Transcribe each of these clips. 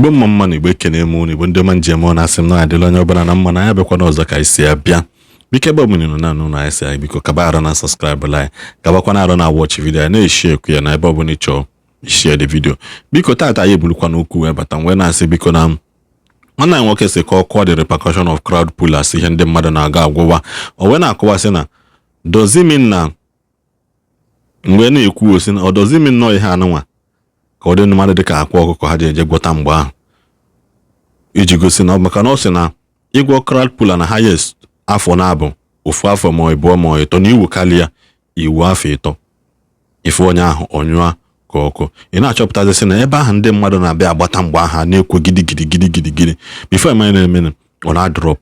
Igbo mma na Igbo ekene m unu Igbo ndị ọma njem na asị m na adịla onye ọbụla na mma na ya bịakwa n'ọzọ ka isi ya bịa bike ebe ọbụla nọ na ụlọ isi ya biko kaba arụ na subscribe like kabakwa na arụ na watch video ya na-eshi ekwu ya na ebe ọbụla ịchọ share the video biko tata ya ebulukwa n'okwu wee bata wee na-asị biko na nwanne anyị nwoke si ka ọ kọọ the repercussion of crowd pullers ihe ndị mmadụ na-aga agwụwa o wee na-akọwasị na dozimin na mgbe na-ekwu osi na ọ dozimin nọ ihe anụnwa ka ọ dị mmadụ dịka akwa ọkụkọ ha ji eje gwọta mgbe ahụ iji gosi na maka na ọ sị na ịgwọ crowd puller na highest afọ na-abụ ofu afọ ma ịbụọ ma ịtọ na iwu karịa iwu afọ ịtọ ife onye ahụ onyụa ka ọkụ ị na-achọpụtazi sị na ebe ahụ ndị mmadụ na-abịa agbata mgbe aha na-ekwo gidigidi before ema na-eme ọ na-adrọp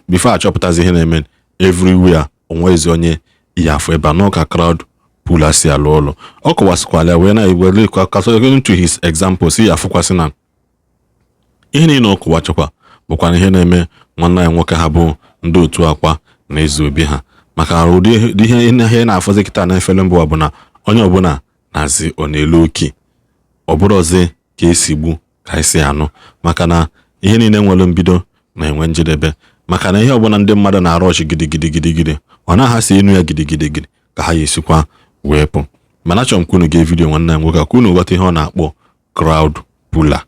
before achọpụtazi ihe na-eme everywhere onwezi onye ihe afọ ebe anọ ka crowd puller si alụ ụlọ ọ kọwasịkwala ya wee na-ewere according to his example si ya afụkwasị na ihe niile ọ kọwachakwa bụkwa ihe na-eme nwanne anyị nwoke ha bụ ndị otu akwa na ezu obi ha maka ụdị ihe na-afọzi kịta na efele mbụ bụ na onye ọbụla na-azị ọ na-elu oki ọ bụrụzi ka esi gbu ka esi anụ maka na ihe niile nwere mbido na-enwe njedebe maka na ihe ọbụla ndị mmadụ na-arụ ọchị gidigidi ọ na-ahasị enu ya gidigidi ka ha esikwa wee pụ mana achọrọ m kwunu gee vidiyo nwanne anyị nwoke ka unu ghọta ihe ọ na-akpọ crowd puller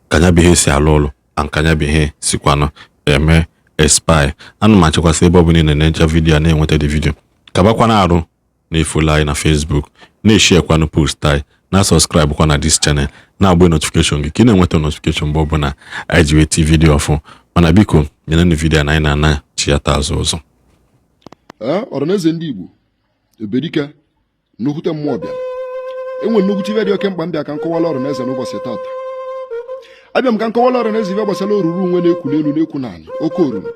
kanya bụ ihe si alụ ụlọ ankanya bụ ihe sikwanụ eme espy anụ m achekwasị ebe ọ bụ niile na-enye vidiyo na-enweta dị vidiyo kabakwa na arụ na-efola anyị na Facebook na-eshekwanụ post anyị na subscribe kwa na this channel na-agba notification gị ka ị na-enweta notification mgbe ọbụla anyị ji weti vidiyo ọfụ mana biko nyenenụ vidiyo na anyị na-ana chiata azụ ụzọ ọranaeze ndị Igbo eberika nnukwute mmụọ bịa enwe nnukwute ibe dị oke mkpa mbịa ka nkọwala ọranaeze n'ụbọchị tata abịa m ka nkọwala ọranaeze ibe gbasara oruru nwe na-ekwu n'elu na-ekwu n'ala oke oruru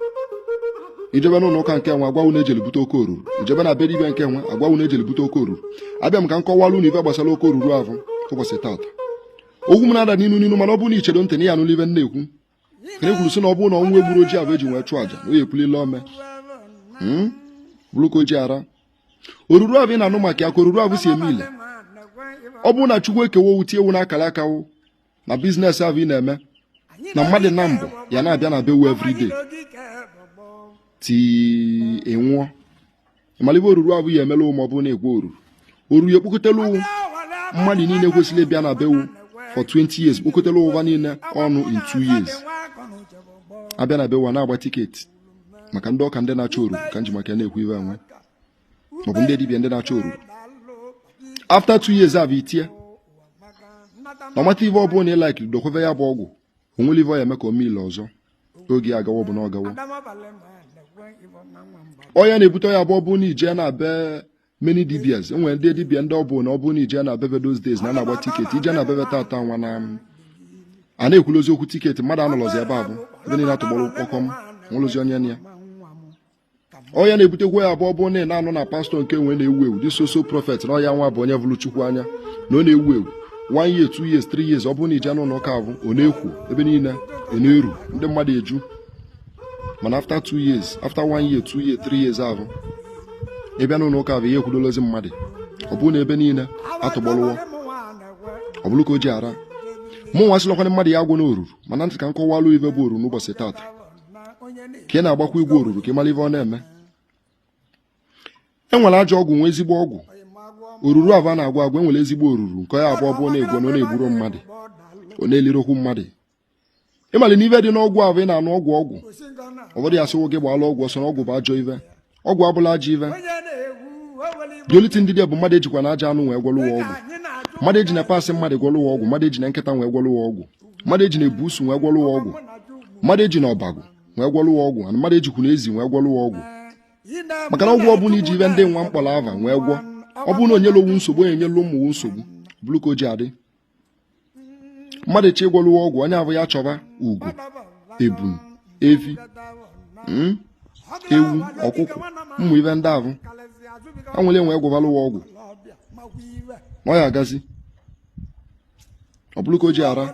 ijebe n'ụlọ ụka nke nwa agwa unu ejele bute oke oruru ijebe na be dibịa nke nwa agwa unu ejele bute oke oruru abịa m ka nkọwala unu ibe gbasara oke oruru ahụ ụbọchị tata ogwu m na-ada n'inu mana ọ bụ na ichedo ntị na ya anụla ibe na-ekwu kere kwuru sị na ọ bụ na ọnwụ egburu ojii abụ eji nwee chụọ aja na onye ekwulile ome bụrụ ka oji ara oruru ahụ ị na-anụ maka ya ka oruru ahụ si eme ile ọ bụrụ na Chukwu ekewo wutie ewu n'akara akawo na biznes ahụ ị na-eme na mmadụ na mbụ ya na-abịa na bewu everyday ti enwụọ ịmalibe oruru ahụ ya emela ma ọ bụ na-egwe oruru ya ekpokọtelu mmadụ niile kwesịrị ịbịa na bewu for 20 years kpokọtelu ụwa niile ọnụ in 2 years abịa na bewu na-agba tiketi maka ndị ọka ndị na-achọ oruru ka nji maka na-ekwu ibe enwe maọbụ ndị dibịa ndị na-achọ oruru after 2 years ahụ itie na ọmata ive ọ bụla na ịlaikiri dokweve ya bụ ọgwụ onwere ive ọ ya eme ka o meile ọzọ oge agawo bụ na ọgawo ọya na-ebute ya bụ ọ bụ na ije na be many dibias enwere ndị dibịa ndị ọ bụ na ọ bụ na ije na bebe those days na na-agba tiketi ije na bebe tata nwa na a na-ekwulozi okwu tiketi mmadụ anọlọzi ebe abụ ebe niile atụgbọrọ kpọkọm nwụlụzi onye ya ọya na-ebutekwa ya bụ ọ bụ na ị na-anụ na pastọ nke nwe na-ewu ewu dị soso prọfet na ọya nwa bụ onye vụrụ Chukwu anya na ọ na-ewu ewu 1 year 2 years 3 years ọ bụ na ije n'ụlọ ụka abụ ọ na-ekwu ebe niile na-eru ndị mmadụ eju mana after 2 years after 1 year 2 year 3 years ahụ ịbịa n'ụlọ ụka abụ ihe ekwudolozi mmadụ ọ bụ na ebe niile atụgbọlụwọ ọ bụrụ ka o ji ara mụ nwa sịlọkwana mmadụ ya agwụ n'oruru mana ntị ka nkọwalụ ibe bụ oruru n'ụbọchị tata ka ị na-agbakwa igwe oruru ka ị mara ibe ọ na-eme enwere ajọ ọgwụ nwe ezigbo ọgwụ oruru abụ a na-agwa agwa enwere ezigbo oruru nke ya abụọ bụ na-egwo na ọ na-egburu mmadụ ọ na-elirokwu mmadụ ịmali n'ive dị n'ọgwụ ahụ ị na-anụ ọgwụ ọbụrụ ya sịwo gị gbala ọgwụ ọsọ na ọgwụ bụ ajọ ive ọgwụ abụla ajọ ive dioliti ndị dị bụ mmadụ ejikwa na aja anụ wee gwọlụwa ọgwụ mmadụ eji na pasị mmadụ gwọlụwa ọgwụ mmadụ eji na nkịta wee gwọlụwa ọgwụ mmadụ eji na ebusu wee gwọlụwa ọgwụ mmadụ eji na ọbagụ wee gwọlụwa ọgwụ na mmadụ ejikwu na ezi wee gwọlụwa ọgwụ maka na ọgwụ ọ bụla iji ive ndị nwa mkpọrọ ava wee gwọ ọ bụrụ na onyelu owu nsogbu onye nyelu ụmụwu nsogbu bụrụ ka o ji adị mmadụ echi ịgwọlụwa ọgwụ onye abụ ya chọba ugo ebun evi ewu ọkụkọ ụmụ ive ndị ahụ ha nwere enwe gwọbalụwa ọgwụ na ọ ya agazi ọ bụrụ ka o ji ara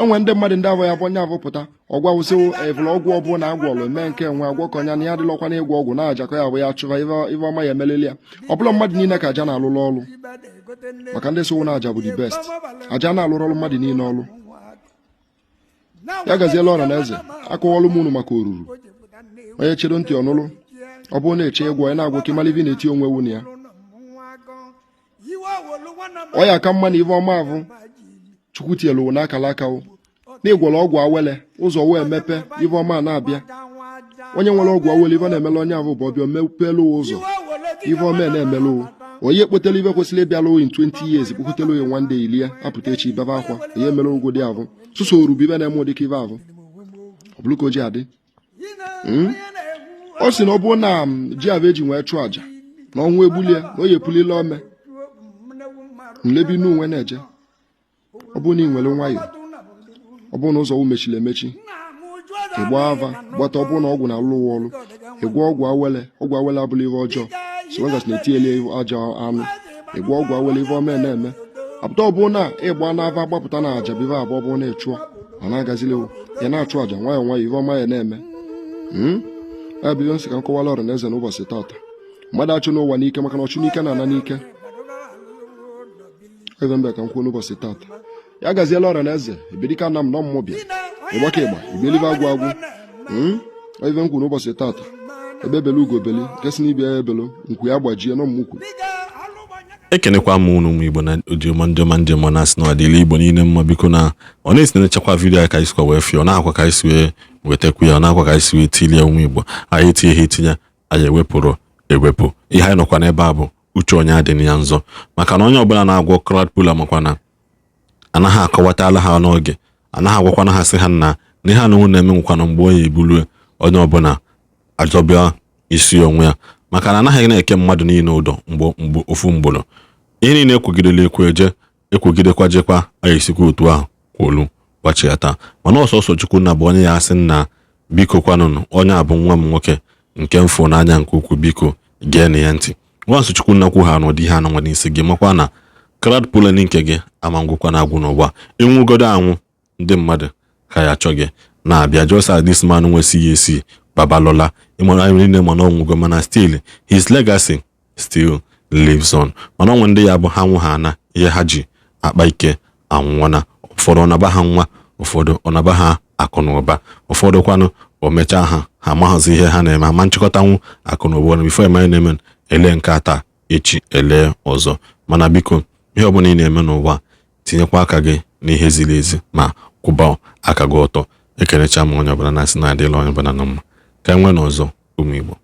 enwe ndị mmadụ ndị avọ ya bụ onye avụpụta ọgwụ awụsị evụlụ ọgwụ ọbụ na agwọlụ mee nke nwe agwọ ka ọnya na ya adịlọkwa na ịgwọ ọgwụ na-ajakọ ya bụ ya chụva ive ọma ya emeleli ya ọbụla mmadụ niile ka aja na-alụrụ ọrụ maka ndị sowo na aja bụ the best aja na-alụrụ ọrụ mmadụ niile ọrụ ya gaziela ọra na eze akọwalụ m unu maka oruru onye chere ntị ọnụlụ ọ bụrụ na-eche ịgwọ ya na-agwọ ka ịmalivi na-eti onwe wunu ya ọ ya aka mma na ive ọma avụ chukwu tielu n'akala aka na ịgwọrọ ọgwụ awele ụzọ wee mepe ive ọma na-abịa onye nwere ọgwụ awele ive na-emela onye avụ bụ ọbịa mepelu ụzọ ive ọma na-emelu onye kpotelu ive kwesịrị ịbịalụ in 20 years kpokọtelu ya nwande ili ya apụta echi bebe akwa onye mere ụgwọ dị avụ sụso orubu ive na-eme ụdịka ive avụ ọ bụrụ ka o ji adị ọ sị na ọ bụrụ na ji avụ eji nwee chụọ aja na ọnwụ egbulie na o yepulile ome nlebi n'unwe na-eje ọ bụrụ na ị nwere nwayọ ọ bụrụ na ụzọ mechiri emechi ịgba ava gbata ọ bụrụ na ọgwụ na-alụ ụwa ọrụ ịgwọ ọgwụ awele abụla ihe ọjọọ sogas na-etinyeli aja anụ ịgwọ ọgwụ awele ihe ọma na-eme apụta ọ bụrụ na ịgba n'ava gbapụta na aja bive abụọ bụrụ na ịchụọ ma na-agazili ya na-achụ aja nwayọ nwayọ ihe ọma ya na-eme nsị ka nkọwala ọra na eze n'ụbọchị tata mmadụ achụ n'ụwa n'ike maka na ọchụ n'ike na-ana n'ike ebe mbe ka m kwuo n'ụbọchị tata ya gaziela ọra na eze ebirika na m nọ mmụọ bịa ịgbaka ịgba igbelive agwụ agwụ ebe m kwuo n'ụbọchị tata ebe belu ugo beli nke si n'ibia ya ebelu nkwu ya gbajie nọ mmukwu ekenekwa m unu ụmụ Igbo na ojiọma ndị ọma na-asị na adịla Igbo niile mma biko na ọ na-esi na-echekwa vidiyo ya ka anyị sikwa wee fie ọ na-akwa ka anyị si wee wetakwu ya ọ na-akwa ka anyị si wee tilie ụmụ Igbo anyị etinye ha etinye anyị ewepụ ihe anyị nọkwa n'ebe a bụ uche onye adịghị ya nzọ maka na onye ọbụla na-agwọ crowd puller makwa na anaghị akọwatala ha n'oge anaghị agwakwana ha sị ha na ihe a na na-eme nwekwana mgbe onye ebulu onye ọbụla ajọbịa isi onwe ya maka na anaghị na-eke mmadụ niile ụdọ mgbe ofu mgbolo ihe niile ekwugidela ekwugidekwa jekwa anyị esikwa otu ahụ kwolu gbachiyata mana ọsọsọ Chukwu na bụ onye ya asị na biko kwanụnụ onye abụ nwa m nwoke nke mfụ n'anya nke ukwuu biko gee na ya ntị nwansụ Chukwu nnakwu ha n'ụdị ha nọ n'isi gị makwa na crowd puller nke gị ama ngwụkwa na agwụ n'ụwa ịnwụgodo anwụ ndị mmadụ ka ya achọ gị na-abịa just as this man nwesi ya esi babalola ịmara anyị niile mana ọnwụgo mana still his legacy still lives on mana ọnwụ ndị ya bụ ha nwụ ha na ihe ha ji akpa ike anwụọna ụfọdụ ọnaba ha nwa ụfọdụ ọnaba ha akụ na ụba ụfọdụ kwanụ o mechaa ha amaghịzi ihe ha na-eme ama nchịkọtanwu akụ na ụba bifo emanye na-eme ele nke ata echi ele ọzọ mana biko ihe ọbụla ị na-eme n'ụwa tinyekwa aka gị n'ihe ziri ezi ma kwụba aka gị ọtọ ekerecha m onye ọbụla na-asị na adịla onye ọbụla na mma ka enwe n'ọzọ ụmụ Igbo